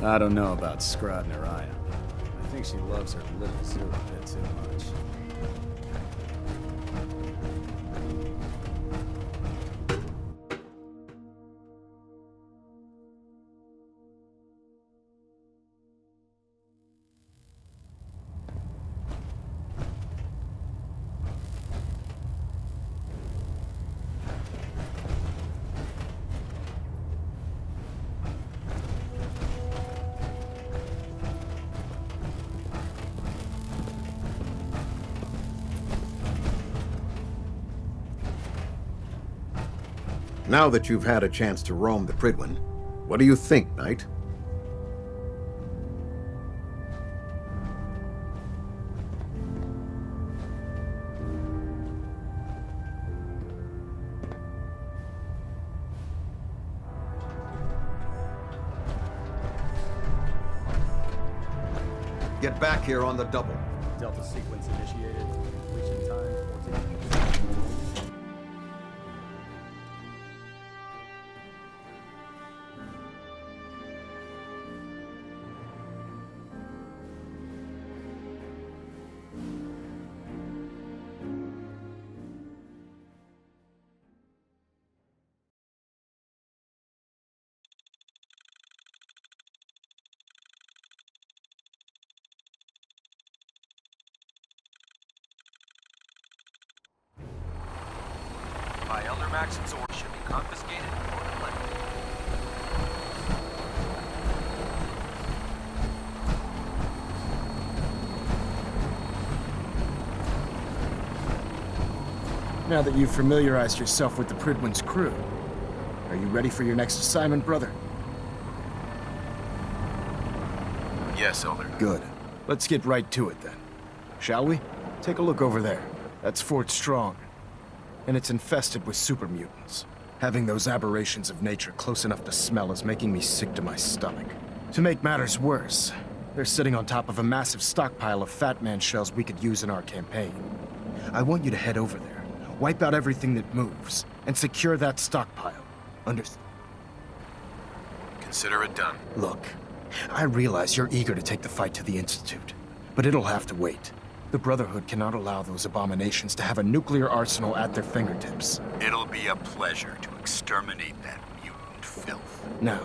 I don't know about Skrodneraya. I think she loves her little zoo a bit too much. Now that you've had a chance to roam the Prydwen, what do you think, Knight? Get back here on the double. Delta sequence initiated. Completion time 14 minutes. By Elder Maxon's order should be confiscated or collected. Now that you've familiarized yourself with the Prydwen's crew, are you ready for your next assignment, brother? Yes, Elder. Good. Let's get right to it then. Shall we? Take a look over there. That's Fort Strong. And it's infested with super mutants. Having those aberrations of nature close enough to smell is making me sick to my stomach. To make matters worse, they're sitting on top of a massive stockpile of Fat Man shells we could use in our campaign. I want you to head over there, wipe out everything that moves, and secure that stockpile. Consider it done. Look, I realize you're eager to take the fight to the Institute, but it'll have to wait. The Brotherhood cannot allow those abominations to have a nuclear arsenal at their fingertips. It'll be a pleasure to exterminate that mutant filth. Now,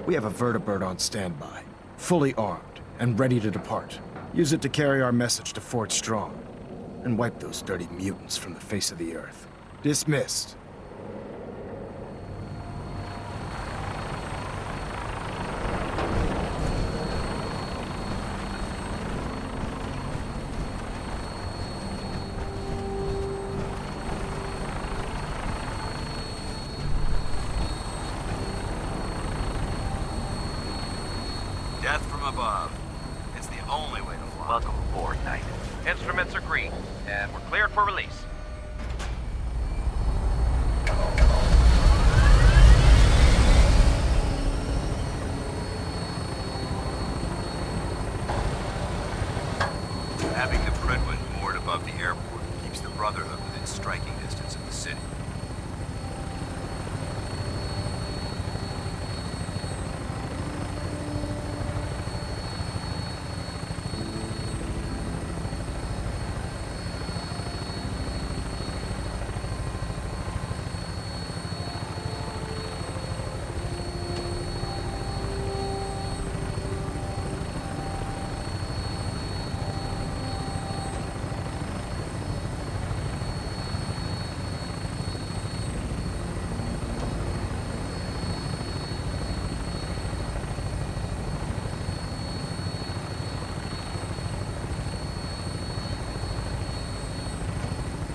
we have a vertibird on standby, fully armed and ready to depart. Use it to carry our message to Fort Strong, and wipe those dirty mutants from the face of the earth. Dismissed. Death from above. It's the only way to fly. Welcome aboard, Knight. Instruments are green, and we're cleared for release. Having the Prydwen moored above the airport keeps the Brotherhood within striking distance of the city.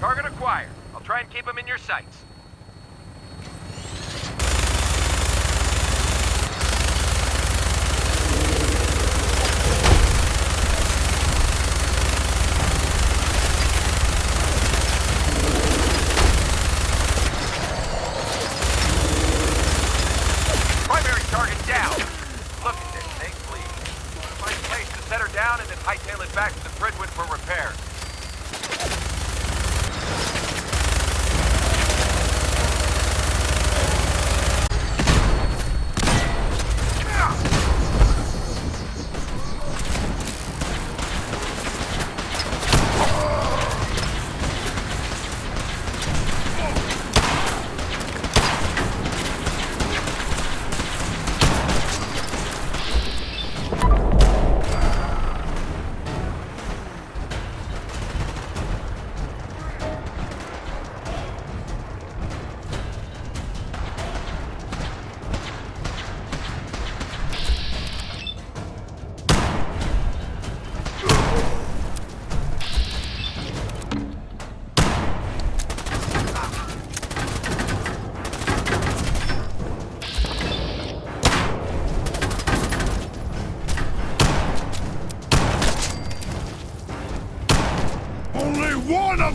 Target acquired. I'll try and keep them in your sights. Primary target down. Look at this thing, please. Find a place to set her down and then hightail it back to the Prydwen for repairs.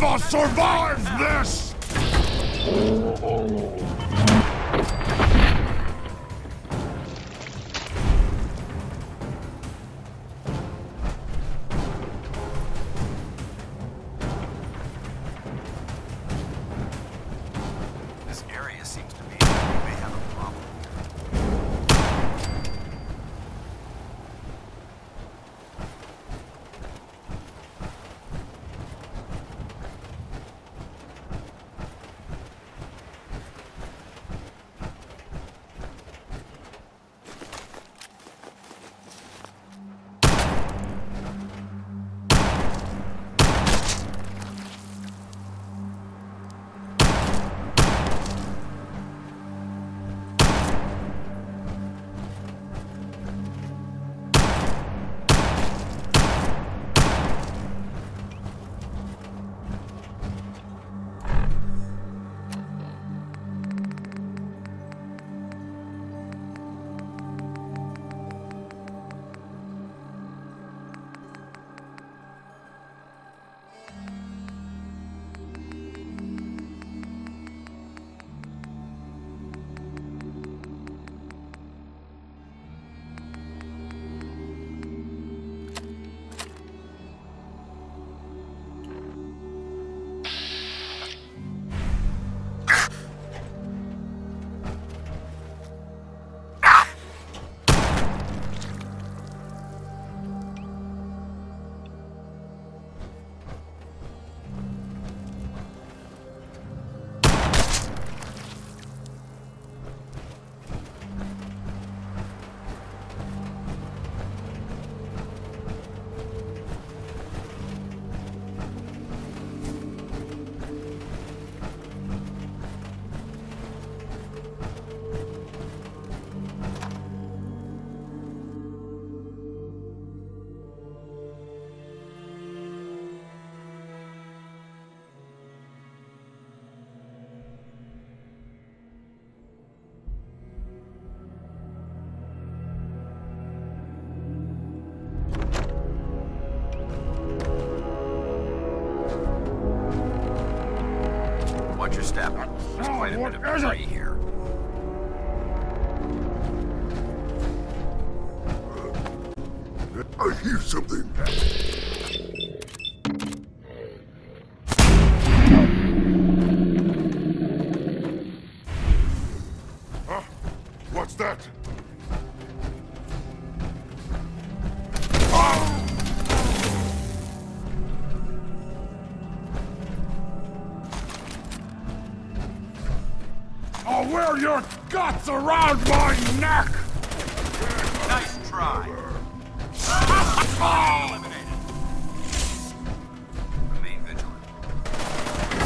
of us survive this! This area seems to me we may have a problem. Watch your step. There's quite a bit of debris here. I hear something. Huh? What's that? I'll wear your guts around my neck! Nice try. Eliminated. Remain vigilant.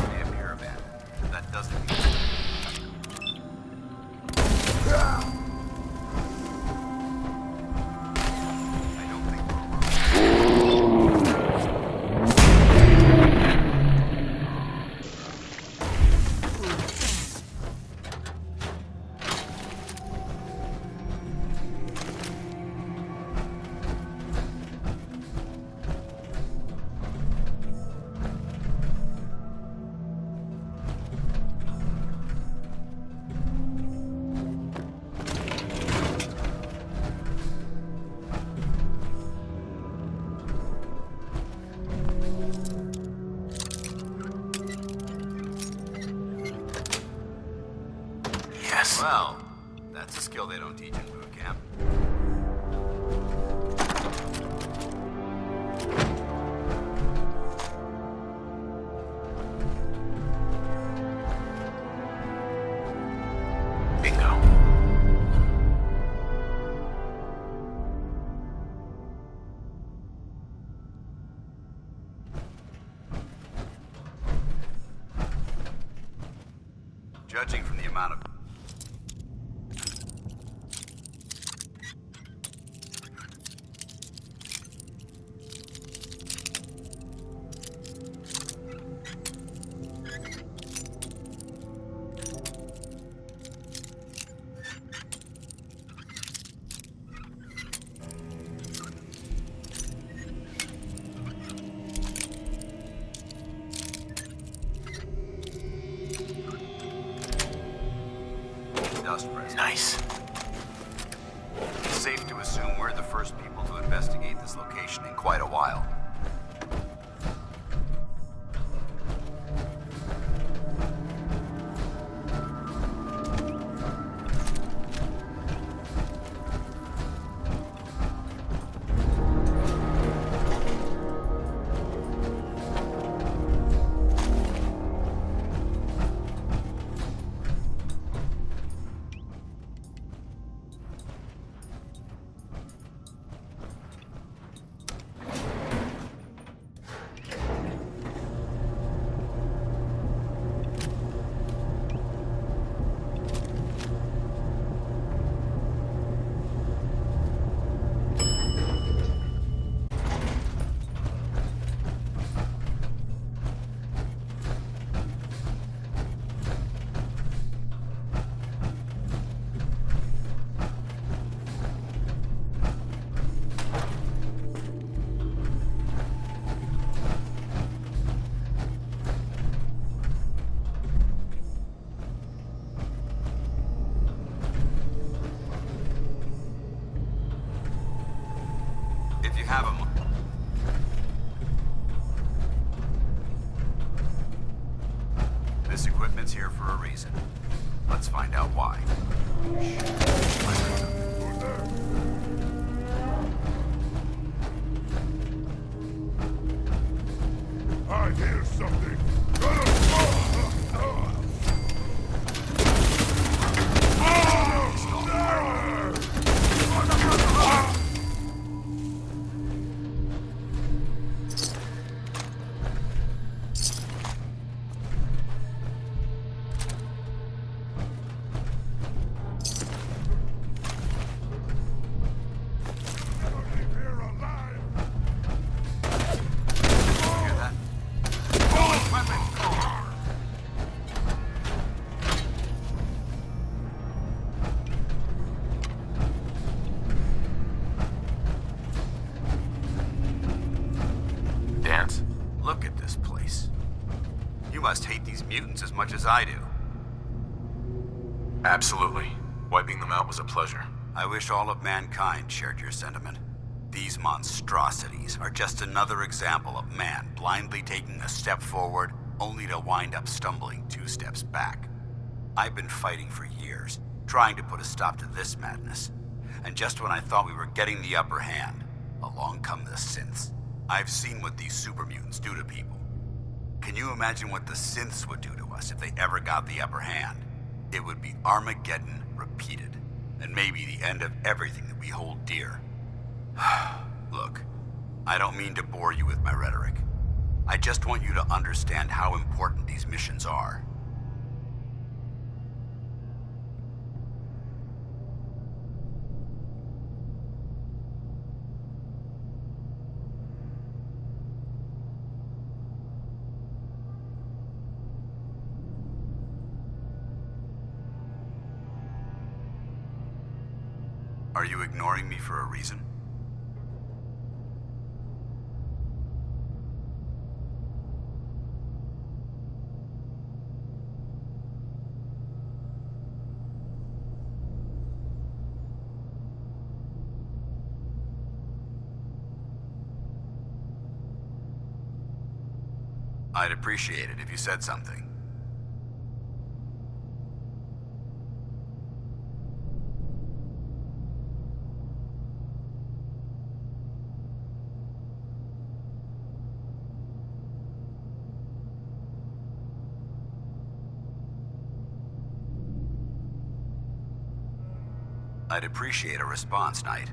May appear abandoned, but that doesn't mean... I don't think we're alone. Well, that's a skill they don't teach in boot camp. Bingo. Judging from the amount of tusk president. Nice. It's safe to assume we're the first people to investigate this location in quite a while. If you have them. This equipment's here for a reason. Let's find out why. I hear something. Hear that? Weapons call. Dance? Look at this place. You must hate these mutants as much as I do. Absolutely. Wiping them out was a pleasure. I wish all of mankind shared your sentiment. These monstrosities are just another example of man blindly taking a step forward, only to wind up stumbling 2 steps back. I've been fighting for years, trying to put a stop to this madness. And just when I thought we were getting the upper hand, along come the synths. I've seen what these super mutants do to people. Can you imagine what the synths would do to us if they ever got the upper hand? It would be Armageddon repeated, and maybe the end of everything that we hold dear. Look, I don't mean to bore you with my rhetoric. I just want you to understand how important these missions are. Are you ignoring me for a reason? I'd appreciate it if you said something. I'd appreciate a response, Knight.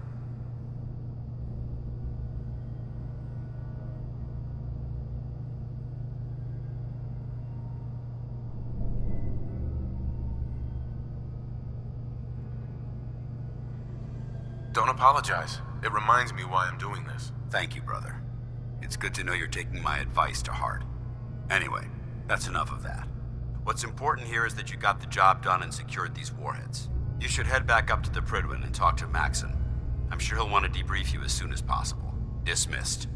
Don't apologize. It reminds me why I'm doing this. Thank you, brother. It's good to know you're taking my advice to heart. Anyway, that's enough of that. What's important here is that you got the job done and secured these warheads. You should head back up to the Prydwen and talk to Maxon. I'm sure he'll want to debrief you as soon as possible. Dismissed.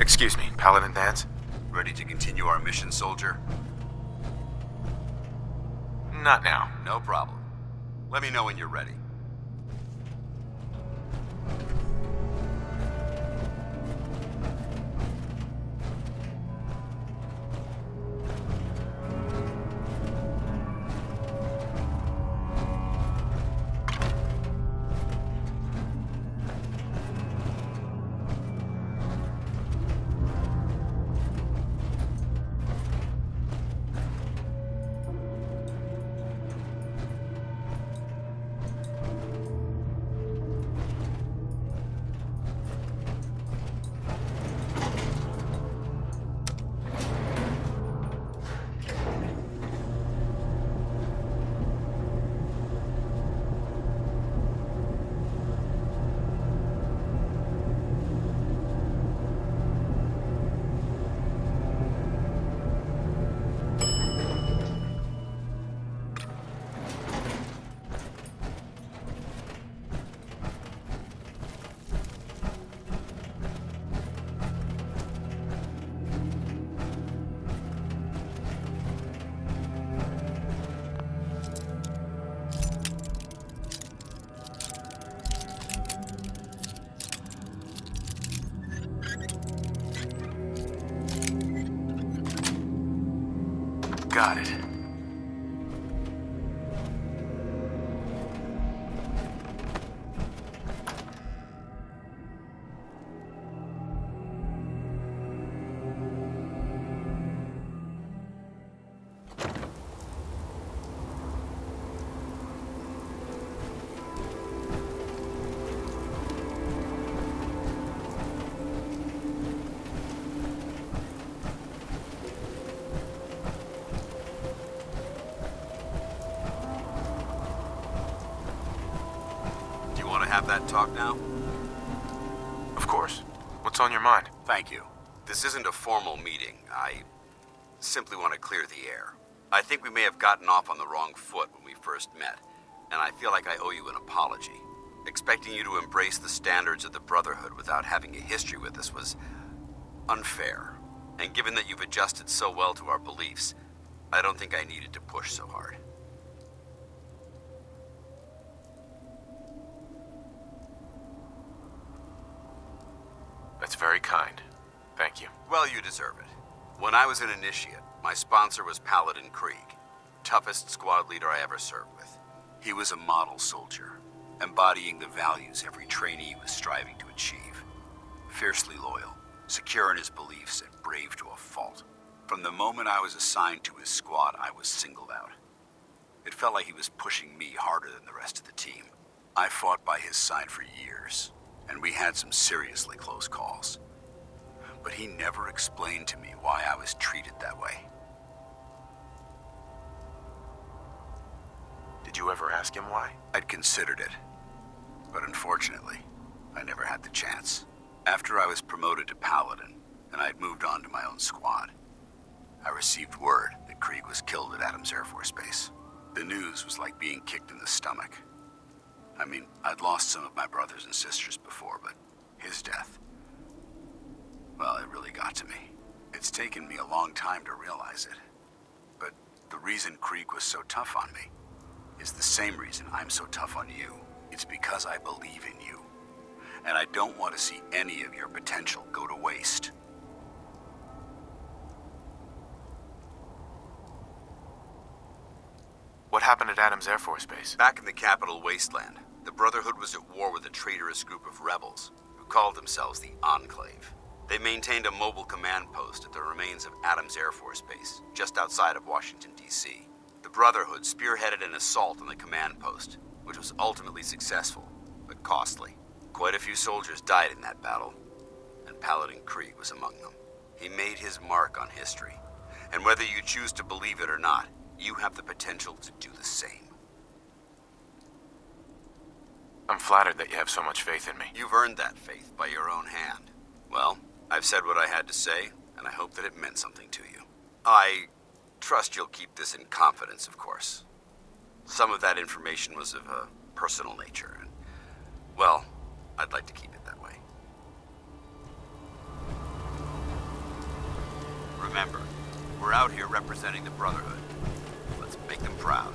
Excuse me, Paladin Vance? Ready to continue our mission, soldier? Not now. No problem. Let me know when you're ready. Got it. Have that talk now? Of course. What's on your mind? Thank you. This isn't a formal meeting. I simply want to clear the air. I think we may have gotten off on the wrong foot when we first met, and I feel like I owe you an apology. Expecting you to embrace the standards of the Brotherhood without having a history with us was unfair. And given that you've adjusted so well to our beliefs, I don't think I needed to push so hard. That's very kind. Thank you. Well, you deserve it. When I was an initiate, my sponsor was Paladin Krieg, toughest squad leader I ever served with. He was a model soldier, embodying the values every trainee was striving to achieve. Fiercely loyal, secure in his beliefs, and brave to a fault. From the moment I was assigned to his squad, I was singled out. It felt like he was pushing me harder than the rest of the team. I fought by his side for years, and we had some seriously close calls. But he never explained to me why I was treated that way. Did you ever ask him why? I'd considered it, but unfortunately, I never had the chance. After I was promoted to Paladin, and I'd moved on to my own squad, I received word that Krieg was killed at Adams Air Force Base. The news was like being kicked in the stomach. I mean, I'd lost some of my brothers and sisters before, but his death, well, it really got to me. It's taken me a long time to realize it. But the reason Krieg was so tough on me is the same reason I'm so tough on you. It's because I believe in you. And I don't want to see any of your potential go to waste. What happened at Adams Air Force Base? Back in the capital wasteland, the Brotherhood was at war with a traitorous group of rebels who called themselves the Enclave. They maintained a mobile command post at the remains of Adams Air Force Base, just outside of Washington, D.C. The Brotherhood spearheaded an assault on the command post, which was ultimately successful, but costly. Quite a few soldiers died in that battle, and Paladin Krieg was among them. He made his mark on history, and whether you choose to believe it or not, you have the potential to do the same. I'm flattered that you have so much faith in me. You've earned that faith by your own hand. Well, I've said what I had to say, and I hope that it meant something to you. I trust you'll keep this in confidence, of course. Some of that information was of a personal nature, and, well, I'd like to keep it that way. Remember, we're out here representing the Brotherhood. Let's make them proud.